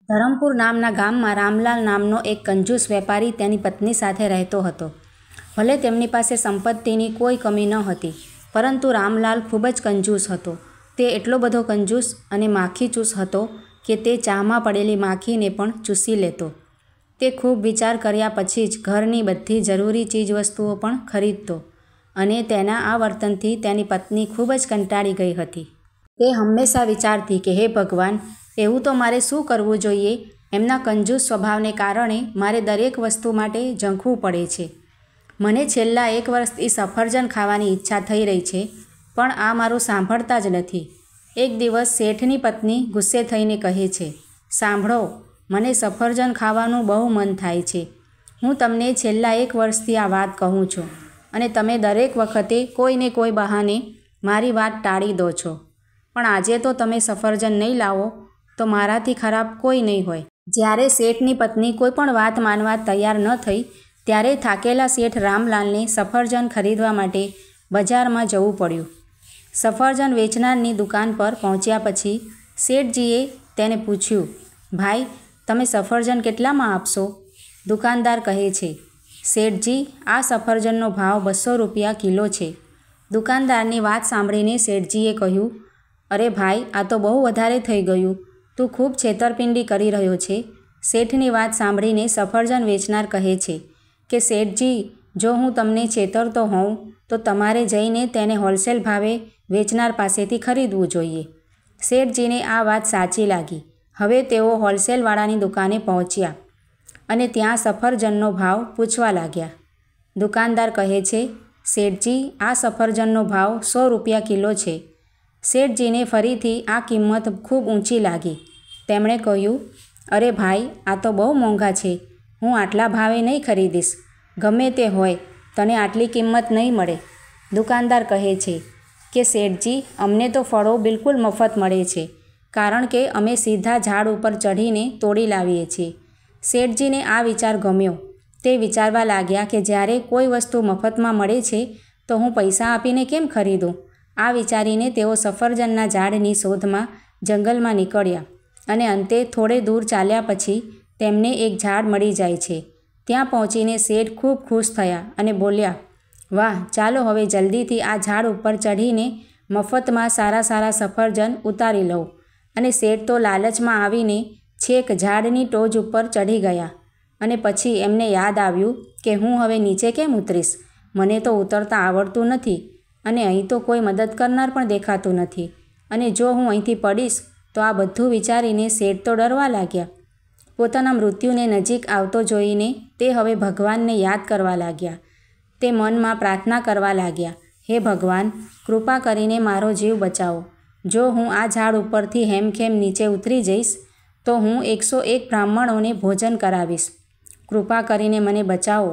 ધરમપુર નામના ગામમાં રામલાલ નામનો એક કંજૂસ વેપારી તેની પત્ની સાથે રહેતો હતો. ભલે તેમની પાસે સંપત્તિની કોઈ કમી ન હતી, પરંતુ રામલાલ ખૂબ જ કંજૂસ હતો. તે એટલો બધો કંજૂસ અને માખીચૂસ હતો કે તે ચામાં પડેલી માખીને પણ ચૂસી લેતો. તે ખૂબ વિચાર કર્યા પછી જ ઘરની બધી જરૂરી ચીજવસ્તુઓ પણ ખરીદતો અને તેના આ વર્તનથી તેની પત્ની ખૂબ જ કંટાળી ગઈ હતી. તે હંમેશા વિચારતી કે હે ભગવાન, એવું તો મારે શું કરવું જોઈએ? એમના કંજૂસ સ્વભાવને કારણે મારે દરેક વસ્તુ માટે ઝંખવું પડે છે. મને છેલ્લા 1 વર્ષથી સફરજન ખાવાની ઈચ્છા થઈ રહી છે, પણ આ મારું સાંભળતા જ નથી. એક દિવસ શેઠની પત્ની ગુસ્સે થઈને કહે છે, સાંભળો, મને સફરજન ખાવાનું બહુ મન થાય છે. હું તમને છેલ્લા 1 વર્ષથી આ વાત કહું છું અને તમે દરેક વખતે કોઈને કોઈ બહાને મારી વાત ટાળી દો છો. પણ આજે તો તમે સફરજન નહીં લાવો તો મારાથી ખરાબ કોઈ નહીં હોય. જ્યારે શેઠની પત્ની કોઈ પણ વાત માનવા તૈયાર ન થઈ, ત્યારે થાકેલા શેઠ રામલાલને સફરજન ખરીદવા માટે બજારમાં જવું પડ્યું. સફરજન વેચનારની દુકાન પર પહોંચ્યા પછી શેઠજીએ તેને પૂછ્યું, ભાઈ, તમે સફરજન કેટલામાં આપશો? દુકાનદાર કહે છે, શેઠજી, આ સફરજનનો ભાવ 200 રૂપિયા કિલો છે. દુકાનદારની વાત સાંભળીને શેઠજીએ કહ્યું, અરે ભાઈ, આ તો બહુ વધારે થઈ ગયું. તું ખૂબ છેતરપિંડી કરી રહ્યો છે. શેઠની વાત સાંભળીને સફરજન વેચનાર કહે છે કે શેઠજી, જો હું તમને છેતરતો હોઉં તો તમારે જઈને તેને હોલસેલ ભાવે વેચનાર પાસેથી ખરીદવું જોઈએ. શેઠજીને આ વાત સાચી લાગી. હવે તેઓ હોલસેલવાળાની દુકાને પહોંચ્યા અને ત્યાં સફરજનનો ભાવ પૂછવા લાગ્યા. દુકાનદાર કહે છે, શેઠજી, આ સફરજનનો ભાવ 100 રૂપિયા કિલો છે. શેઠજીને ફરીથી આ કિંમત ખૂબ ઊંચી લાગી. તેમણે કહ્યું, અરે ભાઈ, આ તો બહુ મોંઘા છે. હું આટલા ભાવે નહીં ખરીદીશ. ગમે તે હોય, તને આટલી કિંમત નહીં મળે. દુકાનદાર કહે છે કે શેઠજી, અમને તો ફળો બિલકુલ મફત મળે છે, કારણ કે અમે સીધા ઝાડ ઉપર ચઢીને તોડી લાવીએ છીએ. શેઠજીને આ વિચાર ગમ્યો. તે વિચારવા લાગ્યા કે જ્યારે કોઈ વસ્તુ મફતમાં મળે છે તો હું પૈસા આપીને કેમ ખરીદું? આ વિચારીને તેઓ સફરજનના ઝાડની શોધમાં જંગલમાં નીકળ્યા અને અંતે થોડે દૂર ચાલ્યા પછી તેમને એક ઝાડ મળી જાય છે. ત્યાં પહોંચીને શેઠ ખૂબ ખુશ થયા અને બોલ્યા, વાહ, ચાલો હવે જલ્દીથી આ ઝાડ ઉપર ચઢીને મફતમાં સારા સારા સફરજન ઉતારી લઉં. અને શેઠ તો લાલચમાં આવીને છેક ઝાડની ટોચ ઉપર ચઢી ગયા અને પછી એમને યાદ આવ્યું કે હું હવે નીચે કેમ ઉતરીશ? મને તો ઉતરતા આવડતું નથી અને અહીં તો કોઈ મદદ કરનાર પણ દેખાતું નથી, અને જો હું અહીંથી પડીશ તો આ બધું વિચારીને શેઠ તો ડરવા લાગ્યા. પોતાના મૃત્યુને નજીક આવતો જોઈને તે હવે ભગવાનને યાદ કરવા લાગ્યા. તે મનમાં પ્રાર્થના કરવા લાગ્યા, હે ભગવાન, કૃપા કરીને મારો જીવ બચાવો. જો હું આ ઝાડ ઉપરથી હેમખેમ નીચે ઉતરી જઈશ તો હું 101 બ્રાહ્મણોને ભોજન કરાવીશ. કૃપા કરીને મને બચાવો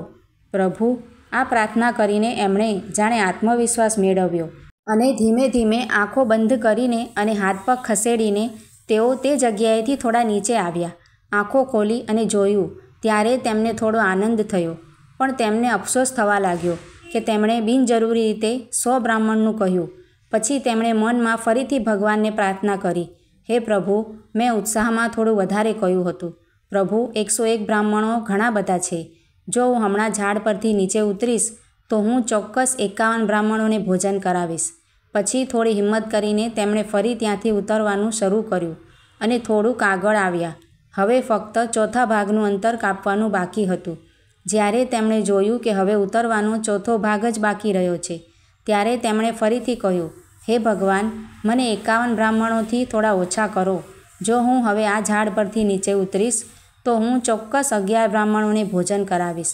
પ્રભુ. આ પ્રાર્થના કરીને એમણે જાણે આત્મવિશ્વાસ મેળવ્યો અને ધીમે ધીમે આંખો બંધ કરીને અને હાથ પગ ખસેડીને તેઓ તે જગ્યાએથી થોડા નીચે આવ્યા. આંખો ખોલી અને જોયું ત્યારે તેમને થોડો આનંદ થયો, પણ તેમને અફસોસ થવા લાગ્યો કે તેમણે બિનજરૂરી રીતે 100 બ્રાહ્મણનું કહ્યું. પછી તેમણે મનમાં ફરીથી ભગવાનને પ્રાર્થના કરી, હે પ્રભુ, મેં ઉત્સાહમાં થોડું વધારે કહ્યું હતું. પ્રભુ, 101 બ્રાહ્મણો ઘણા બધા છે. જો હું હમણાં ઝાડ પરથી નીચે ઉતરીશ તો હું ચોક્કસ 51 બ્રાહ્મણોને ભોજન કરાવીશ. પછી થોડી હિંમત કરીને તેમણે ફરી ત્યાંથી ઉતરવાનું શરૂ કર્યું અને થોડુંક આગળ આવ્યા. હવે ફક્ત ચોથા ભાગનું અંતર કાપવાનું બાકી હતું. જ્યારે તેમણે જોયું કે હવે ઉતરવાનો ચોથો ભાગ જ બાકી રહ્યો છે, ત્યારે તેમણે ફરીથી કહ્યું, હે ભગવાન, મને 51 બ્રાહ્મણોથી થોડા ઓછા કરો. જો હું હવે આ ઝાડ પરથી નીચે ઉતરીશ તો હું ચોક્કસ 11 બ્રાહ્મણોને ભોજન કરાવીશ.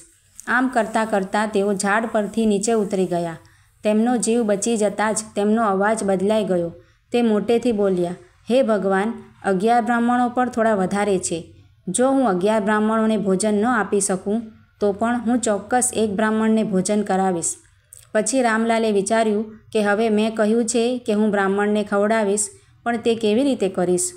આમ કરતાં કરતાં તેઓ ઝાડ પરથી નીચે ઉતરી ગયા. તેમનો જીવ બચી જતાં જ તેમનો અવાજ બદલાઈ ગયો. તે મોટેથી બોલ્યા, હે ભગવાન, 11 બ્રાહ્મણો પર થોડા વધારે છે. જો હું 11 બ્રાહ્મણોને ભોજન ન આપી શકું તો પણ હું ચોક્કસ 1 બ્રાહ્મણને ભોજન કરાવીશ. પછી રામલાલે વિચાર્યું કે હવે મેં કહ્યું છે કે હું બ્રાહ્મણને ખવડાવીશ, પણ તે કેવી રીતે કરીશ?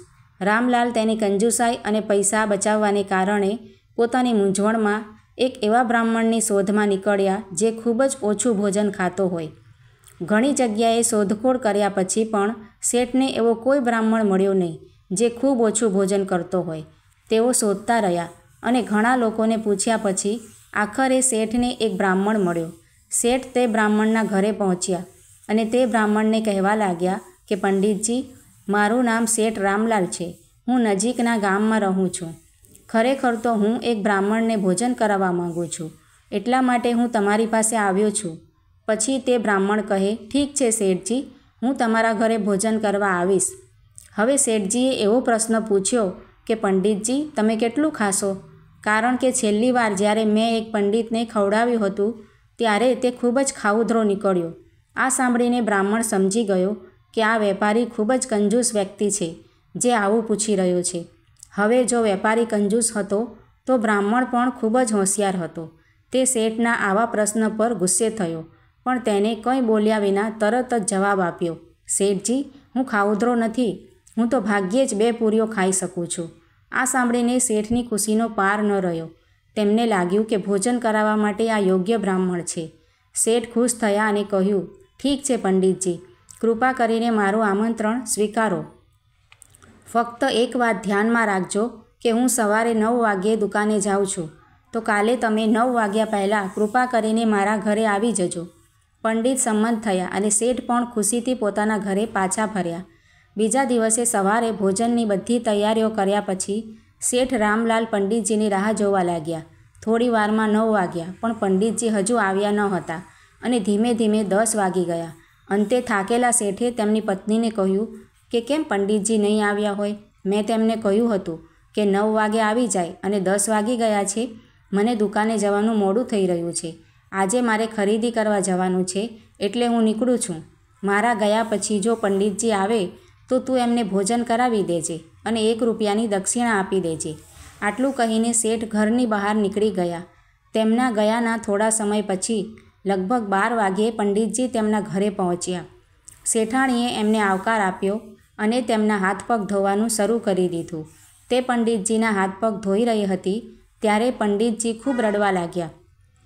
રામલાલ તેની કંજૂસાઈ અને પૈસા બચાવવાને કારણે પોતાની મૂંઝવણમાં એક એવા બ્રાહ્મણની શોધમાં નીકળ્યા જે ખૂબ જ ઓછું ભોજન ખાતો હોય. ઘણી જગ્યાએ શોધખોળ કર્યા પછી પણ શેઠને એવો કોઈ બ્રાહ્મણ મળ્યો નહીં જે ખૂબ ઓછું ભોજન કરતો હોય. તેઓ શોધતા રહ્યા અને ઘણા લોકોને પૂછ્યા પછી આખરે શેઠને એક બ્રાહ્મણ મળ્યો. શેઠ તે બ્રાહ્મણના ઘરે પહોંચ્યા અને તે બ્રાહ્મણને કહેવા લાગ્યા કે પંડિતજી, મારું નામ શેઠ રામલાલ છે. હું નજીકના ગામમાં રહું છું. ખરેખર તો હું એક બ્રાહ્મણને ભોજન કરાવવા માગું છું, એટલા માટે હું તમારી પાસે આવ્યો છું. પછી તે બ્રાહ્મણ કહે, ઠીક છે શેઠજી, હું તમારા ઘરે ભોજન કરવા આવીશ. હવે શેઠજીએ એવો પ્રશ્ન પૂછ્યો કે પંડિતજી, તમે કેટલું ખાશો? કારણ કે છેલ્લી વાર જ્યારે મેં એક પંડિતને ખવડાવ્યું હતું ત્યારે તે ખૂબ જ ખાઉધરો નીકળ્યો. આ સાંભળીને બ્રાહ્મણ સમજી ગયો કે આ વેપારી ખૂબ જ કંજૂસ વ્યક્તિ છે જે આવું પૂછી રહ્યો છે. હવે જો વેપારી કંજૂસ હતો તો બ્રાહ્મણ પણ ખૂબ જ હોશિયાર હતો. તે શેઠના આવા પ્રશ્ન પર ગુસ્સે થયો, પણ તેને કંઈ બોલ્યા વિના તરત જ જવાબ આપ્યો, શેઠજી, હું ખાઉધરો નથી. હું તો ભાગ્યે જ 2 પૂરીઓ ખાઈ શકું છું. આ સાંભળીને શેઠની ખુશીનો પાર ન રહ્યો. તેમને લાગ્યું કે ભોજન કરાવવા માટે આ યોગ્ય બ્રાહ્મણ છે. શેઠ ખુશ થયા અને કહ્યું, ઠીક છે પંડિતજી, કૃપા કરીને મારું આમંત્રણ સ્વીકારો. ફક્ત એક વાત ધ્યાનમાં રાખજો કે હું સવારે 9 વાગ્યે દુકાને જાઉં છું, તો કાલે તમે 9 વાગ્યા પહેલાં કૃપા કરીને મારા ઘરે આવી જજો. પંડિત સંમત થયા અને શેઠ પણ ખુશીથી પોતાના ઘરે પાછા ફર્યા. બીજા દિવસે સવારે ભોજનની બધી તૈયારીઓ કર્યા પછી શેઠ રામલાલ પંડિતજીની રાહ જોવા લાગ્યા. થોડી વારમાં 9 વાગ્યા, પણ પંડિતજી હજુ આવ્યા ન હતા અને ધીમે ધીમે 10 વાગી ગયા. અંતે થાકેલા શેઠે તેમની પત્નીને કહ્યું કે કેમ પંડિતજી નહીં આવ્યા હોય? મેં તેમને કહ્યું હતું કે 9 વાગે આવી જાય અને 10 વાગી ગયા છે. મને દુકાને જવાનું મોડું થઈ રહ્યું છે. આજે મારે ખરીદી કરવા જવાનું છે, એટલે હું નીકળું છું. મારા ગયા પછી જો પંડિતજી આવે તો તું એમને ભોજન કરાવી દેજે અને 1 રૂપિયાની દક્ષિણા આપી દેજે. આટલું કહીને શેઠ ઘરની બહાર નીકળી ગયા. તેમના ગયાના થોડા સમય પછી લગભગ 12 વાગ્યે પંડિતજી તેમના ઘરે પહોંચ્યા. શેઠાણીએ એમને આવકાર આપ્યો અને તેમના હાથ પગ ધોવાનું શરૂ કરી દીધું. તે પંડિતજીના હાથ પગ ધોઈ રહી હતી ત્યારે પંડિતજી ખૂબ રડવા લાગ્યા.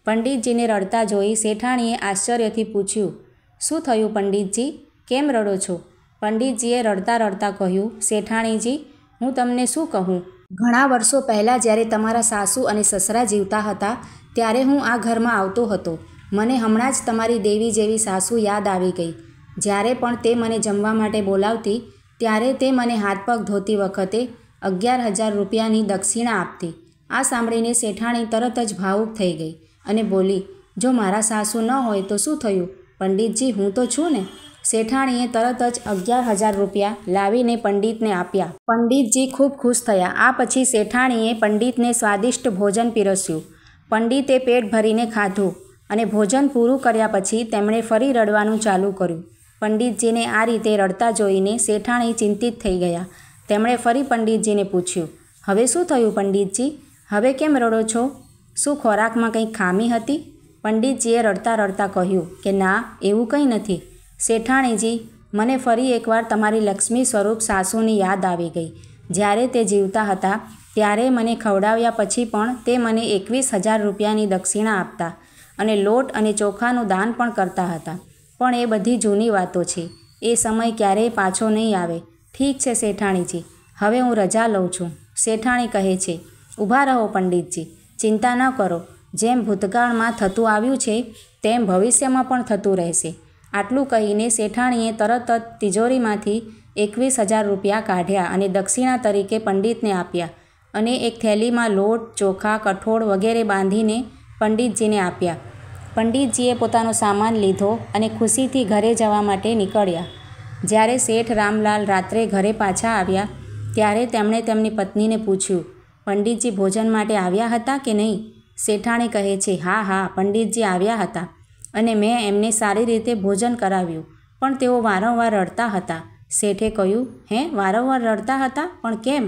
પંડિતજીને રડતા જોઈ શેઠાણીએ આશ્ચર્યથી પૂછ્યું, શું થયું પંડિતજી, કેમ રડો છો? પંડિતજીએ રડતા રડતા કહ્યું, શેઠાણીજી, હું તમને શું કહું? ઘણા વર્ષો પહેલાં જ્યારે તમારા સાસુ અને સસરા જીવતા હતા ત્યારે હું આ ઘરમાં આવતો હતો. મને હમણાં જ તમારી દેવી જેવી સાસુ યાદ આવી ગઈ. જ્યારે પણ તે મને જમવા માટે બોલાવતી ત્યારે તે મને હાથ પગ ધોતી વખતે 11,000 રૂપિયાની દક્ષિણા આપતી. આ સાંભળીને શેઠાણી તરત જ ભાવુક થઈ ગઈ અને બોલી, જો મારા સાસુ ન હોય તો શું થયું? પંડિતજી, હું તો છું ને. શેઠાણીએ તરત જ 11,000 રૂપિયા લાવીને પંડિતને આપ્યા. પંડિતજી ખૂબ ખુશ થયા. આ પછી શેઠાણીએ પંડિતને સ્વાદિષ્ટ ભોજન પીરસ્યું. પંડિતે પેટ ભરીને ખાધું અને ભોજન પૂરું કર્યા પછી તેમણે ફરી રડવાનું ચાલુ કર્યું. પંડિતજીને આ રીતે રડતા જોઈને શેઠાણી ચિંતિત થઈ ગયા. તેમણે ફરી પંડિતજીને પૂછ્યું, હવે શું થયું પંડિતજી? હવે કેમ રડો છો? શું ખોરાકમાં કંઈ ખામી હતી? પંડિતજીએ રડતા રડતા કહ્યું કે ના, એવું કંઈ નથી. શેઠાણીજી, મને ફરી એકવાર તમારી લક્ષ્મી સ્વરૂપ સાસુની યાદ આવી ગઈ. જ્યારે તે જીવતા હતા ત્યારે મને ખવડાવ્યા પછી પણ તે મને 21,000 રૂપિયાની દક્ષિણા આપતા અને લોટ અને ચોખાનું દાન પણ કરતા હતા. પણ એ બધી જૂની વાતો છે. એ સમય ક્યારેય પાછો નહીં આવે. ઠીક છે શેઠાણીજી, હવે હું રજા લઉં છું. શેઠાણી કહે છે, ઊભા રહો પંડિતજી, ચિંતા ન કરો. જેમ ભૂતકાળમાં થતું આવ્યું છે તેમ ભવિષ્યમાં પણ થતું રહેશે. આટલું કહીને શેઠાણીએ તરત જ તિજોરીમાંથી 21,000 રૂપિયા કાઢ્યા અને દક્ષિણા તરીકે પંડિતને આપ્યા અને એક થેલીમાં લોટ, ચોખા, કઠોળ વગેરે બાંધીને પંડિતજીને આપ્યા. પંડિતજીએ પોતાનો સામાન લીધો અને ખુશીથી ઘરે જવા માટે નીકળ્યા. જ્યારે શેઠ રામલાલ રાત્રે ઘરે પાછા આવ્યા ત્યારે તેમણે તેમની પત્નીને પૂછ્યું, પંડિતજી ભોજન માટે આવ્યા હતા કે નહીં? શેઠાણી કહે છે, હા, પંડિતજી આવ્યા હતા અને મેં એમને સારી રીતે ભોજન કરાવ્યું, પણ તેઓ વારંવાર રડતા હતા. શેઠે કહ્યું, હે, વારંવાર રડતા હતા? પણ કેમ?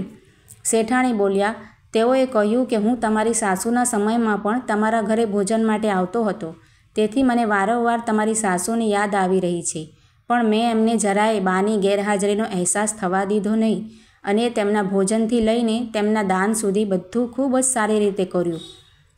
શેઠાણી બોલ્યા, તેઓએ કહ્યું કે હું તમારી સાસુના સમયમાં પણ તમારા ઘરે ભોજન માટે આવતો હતો, તેથી મને વારંવાર તમારી સાસુની યાદ આવી રહી છે. પણ મેં એમને જરાય બાની ગેરહાજરીનો અહેસાસ થવા દીધો નહીં અને તેમના ભોજનથી લઈને તેમના દાન સુધી બધું ખૂબ જ સારી રીતે કર્યું.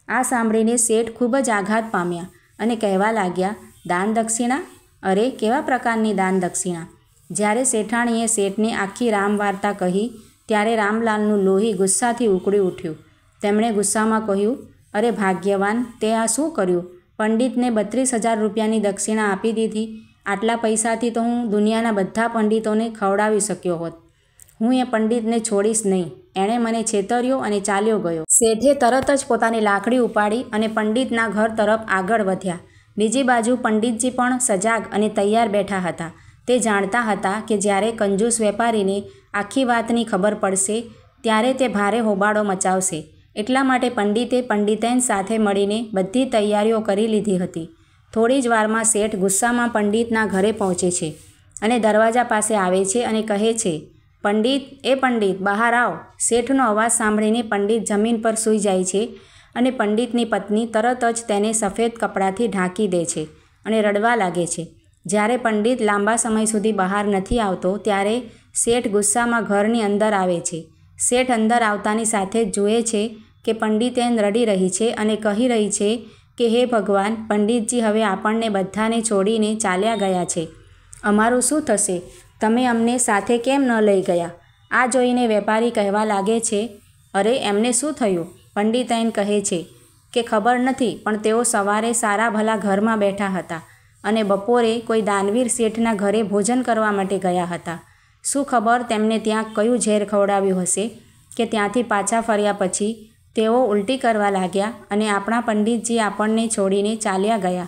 આ સાંભળીને શેઠ ખૂબ જ આઘાત પામ્યા અને કહેવા લાગ્યા, દાન દક્ષિણા? અરે, કેવા પ્રકારની દાન દક્ષિણા? જ્યારે શેઠાણીએ શેઠને આખી રામ વાર્તા કહી ત્યારે રામલાલનું લોહી ગુસ્સાથી ઉકળી ઉઠ્યું. તેમણે ગુસ્સામાં કહ્યું, અરે ભાગ્યવાન, તે આ શું કર્યું? પંડિતને 32,000 રૂપિયાની દક્ષિણા આપી દીધી. આટલા પૈસાથી તો હું દુનિયાના બધા પંડિતોને ખવડાવી શક્યો હોત. હું એ પંડિતને છોડીશ નહીં. એણે મને છેતર્યો અને ચાલ્યો ગયો. શેઠે તરત જ પોતાની લાકડી ઉપાડી અને પંડિતના ઘર તરફ આગળ વધ્યા. બીજી બાજુ પંડિતજી પણ સજાગ અને તૈયાર બેઠા હતા. તે જાણતા હતા કે જ્યારે કંજૂસ વેપારીને આખી વાતની ખબર પડશે ત્યારે તે ભારે હોબાળો મચાવશે. એટલા માટે પંડિતે પંડિતેન સાથે મળીને બધી તૈયારીઓ કરી લીધી હતી. થોડી જ વારમાં શેઠ ગુસ્સામાં પંડિતના ઘરે પહોંચે છે અને દરવાજા પાસે આવે છે અને કહે છે, પંડિત, એ પંડિત, બહાર આવ. શેઠનો અવાજ સાંભળીને પંડિત જમીન પર સૂઈ જાય છે અને પંડિતની પત્ની તરત જ તેને સફેદ કપડાથી ઢાંકી દે છે અને રડવા લાગે છે. જ્યારે પંડિત લાંબા સમય સુધી બહાર નથી આવતો ત્યારે શેઠ ગુસ્સામાં ઘરની અંદર આવે છે. શેઠ અંદર આવતાની સાથે જ જુએ છે કે પંડિતેન રડી રહી છે અને કહી રહી છે કે હે ભગવાન, પંડિતજી હવે આપણને બધાને છોડીને ચાલ્યા ગયા છે. અમારું શું થશે? તમે અમને સાથે કેમ ન લઈ ગયા? આ જોઈને વેપારી કહેવા લાગે છે, અરે એમને શું થયું? પંડિતેન કહે છે કે ખબર નથી, પણ તેઓ સવારે સારા ભલા ઘરમાં બેઠા હતા અને બપોરે કોઈ દાનવીર શેઠના ઘરે ભોજન કરવા માટે ગયા હતા. શું ખબર તેમને ત્યાં કયું ઝેર ખવડાવ્યું હશે કે ત્યાંથી પાછા ફર્યા પછી તેઓ ઉલટી કરવા લાગ્યા અને આપણા પંડિતજી આપણને છોડીને ચાલ્યા ગયા.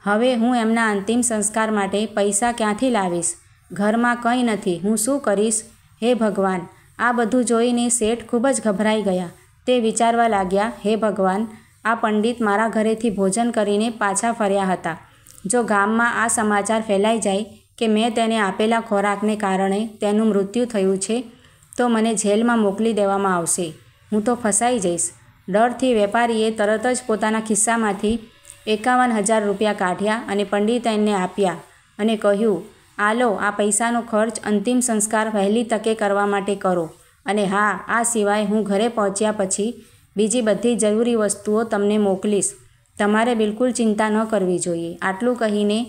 હવે હું એમના અંતિમ સંસ્કાર માટે પૈસા ક્યાંથી લાવીશ? ઘરમાં કંઈ નથી. હું શું કરીશ? હે ભગવાન! આ બધું જોઈને શેઠ ખૂબ જ ગભરાઈ ગયા. તે વિચારવા લાગ્યા, હે ભગવાન, આ પંડિત મારા ઘરેથી ભોજન કરીને પાછા ફર્યા હતા. જો ગામમાં આ સમાચાર ફેલાઈ જાય કે મેં તેને આપેલા ખોરાકને કારણે તેનું મૃત્યુ થયું છે તો મને જેલમાં મોકલી દેવામાં આવશે. હું તો ફસાઈ જઈશ. ડરથી વેપારીએ તરત જ પોતાના ખિસ્સામાંથી 51,000 રૂપિયા કાઢ્યા અને પંડિતેનને આપ્યા અને કહ્યું, આ લો, આ પૈસાનો ખર્ચ અંતિમ સંસ્કાર વહેલી તકે કરવા માટે કરો. અને હા, આ સિવાય હું ઘરે પહોંચ્યા પછી બીજી બધી જરૂરી વસ્તુઓ તમને મોકલીશ. તમારે બિલકુલ ચિંતા ન કરવી જોઈએ. આટલું કહીને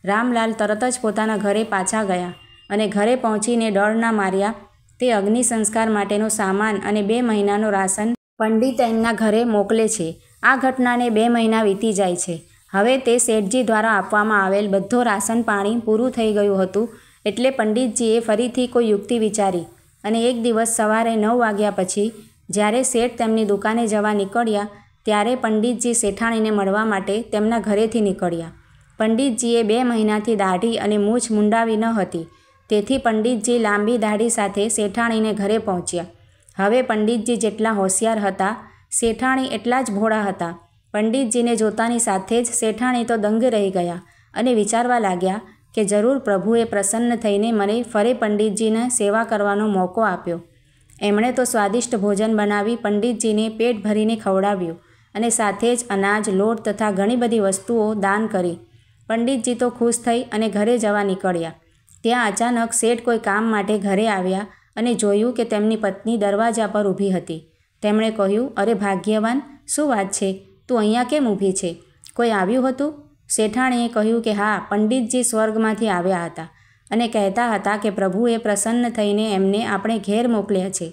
રામલાલ તરત જ પોતાના ઘરે પાછા ગયા અને ઘરે પહોંચીને ડરના માર્યા તે અગ્નિ સંસ્કાર માટેનો સામાન અને 2 મહિનાનો રાશન પંડિતેનના ઘરે મોકલે છે. આ ઘટનાને 2 મહિના વીતી જાય છે. હવે તે શેઠજી દ્વારા આપવામાં આવેલ બધો રાશન પાણી પૂરું થઈ ગયું હતું. એટલે પંડિતજીએ ફરીથી કોઈ યુક્તિ વિચારી અને એક દિવસ સવારે 9 વાગ્યા પછી જ્યારે શેઠ તેમની દુકાને જવા નીકળ્યા ત્યારે પંડિતજી શેઠાણીને મળવા માટે તેમના ઘરેથી નીકળ્યા. પંડિતજીએ 2 મહિનાથી દાઢી અને મૂછ મુંડાવી ન હતી. તેથી પંડિતજી લાંબી દાઢી સાથે શેઠાણીને ઘરે પહોંચ્યા. હવે પંડિતજી જેટલા હોશિયાર હતા, શેઠાણી એટલા જ ભોળા હતા. પંડિતજીને જોતાની સાથે જ શેઠાણી તો દંગ રહી ગયા અને વિચારવા લાગ્યા કે જરૂર પ્રભુએ પ્રસન્ન થઈને મને ફરી પંડિતજીને સેવા કરવાનો મોકો આપ્યો. એમણે તો સ્વાદિષ્ટ ભોજન બનાવી પંડિતજીને પેટ ભરીને ખવડાવ્યું અને સાથે જ અનાજ, લોટ તથા ઘણી બધી વસ્તુઓ દાન કરી. પંડિતજી તો ખુશ થઈ અને ઘરે જવા નીકળ્યા. ત્યાં અચાનક શેઠ કોઈ કામ માટે ઘરે આવ્યા અને જોયું કે તેમની પત્ની દરવાજા પર ઊભી હતી. તેમણે કહ્યું, અરે ભાગ્યવાન, શું વાત છે? તું અહીંયા કેમ ઊભી છે? કોઈ આવ્યું હતું? શેઠાણીએ કહ્યું કે હા, પંડિતજી સ્વર્ગમાંથી આવ્યા હતા અને કહેતા હતા કે પ્રભુએ પ્રસન્ન થઈને એમને આપણે ઘેર મોકલ્યા છે.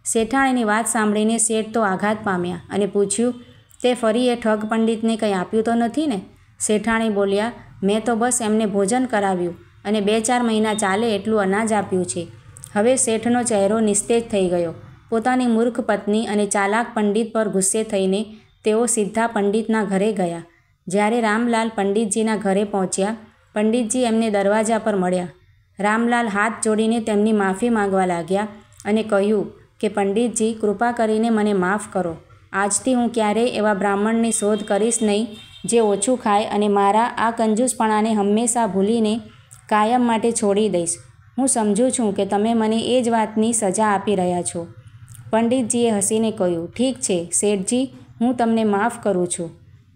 શેઠાણીની વાત સાંભળીને શેઠ તો આઘાત પામ્યા અને પૂછ્યું, તે ફરી એ ઠગ પંડિતને કંઈ આપ્યું તો નથી ને? શેઠાણી બોલ્યા, મેં તો બસ એમને ભોજન કરાવ્યું અને 2-4 મહિના ચાલે એટલું અનાજ આપ્યું છે. હવે શેઠનો ચહેરો નિસ્તેજ થઈ ગયો. પોતાની મૂર્ખ પત્ની અને ચાલાક પંડિત પર ગુસ્સે થઈને તેઓ સીધા પંડિતના ઘરે ગયા. જ્યારે રામલાલ પંડિતજીના ઘરે પહોંચ્યા, પંડિતજી એમને દરવાજા પર મળ્યા. રામલાલ હાથ જોડીને તેમની માફી માંગવા લાગ્યા અને કહ્યું કે પંડિતજી, કૃપા કરીને મને માફ કરો. આજથી હું ક્યારેય એવા બ્રાહ્મણની શોધ કરીશ નહીં જે ઓછું ખાય અને મારા આ કંજૂસપણાને હંમેશા ભૂલીને કાયમ માટે છોડી દઈશ. હું સમજું છું કે તમે મને એ જ વાતની સજા આપી રહ્યા છો. પંડિતજીએ હસીને કહ્યું, ઠીક છે શેઠજી, હું તમને માફ કરું છું,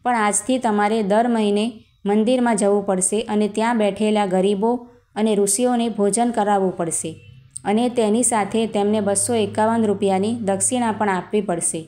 પણ આજથી તમારે દર મહિને મંદિરમાં જવું પડશે અને ત્યાં બેઠેલા ગરીબો અને ઋષિઓને ભોજન કરાવવું પડશે અને તેની સાથે તેમને 251 રૂપિયાની દક્ષિણા પણ આપવી પડશે.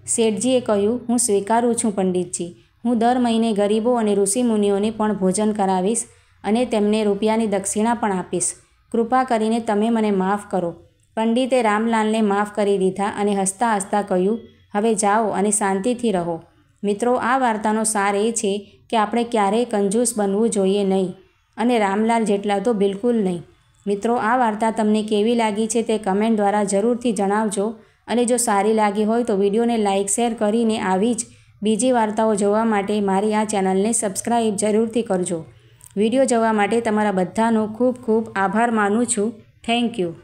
શેઠજીએ કહ્યું, હું સ્વીકારું છું પંડિતજી. હું દર મહિને ગરીબો અને ઋષિમુનિઓને પણ ભોજન કરાવીશ અને તેમને રૂપિયાની દક્ષિણા પણ આપીશ. કૃપા કરીને તમે મને માફ કરો. પંડિતે રામલાલને માફ કરી દીધા અને હસતા હસતા કહ્યું, હવે જાઓ અને શાંતિથી રહો. મિત્રો, આ વાર્તાનો સાર એ છે કે આપણે ક્યારેય કંજૂસ બનવું જોઈએ નહીં, અને રામલાલ જેટલા તો બિલકુલ નહીં. મિત્રો, આ વાર્તા તમને કેવી લાગી છે તે કમેન્ટ દ્વારા જરૂરથી જણાવજો, અને જો સારી લાગી હોય તો વિડીયોને લાઇક શેર કરીને આવી જ બીજી વાર્તાઓ જોવા માટે મારી આ ચેનલને સબસ્ક્રાઈબ જરૂરથી કરજો. વિડીયો જોવા માટે તમારા બધાનો ખૂબ ખૂબ આભાર માનું છું. Thank you.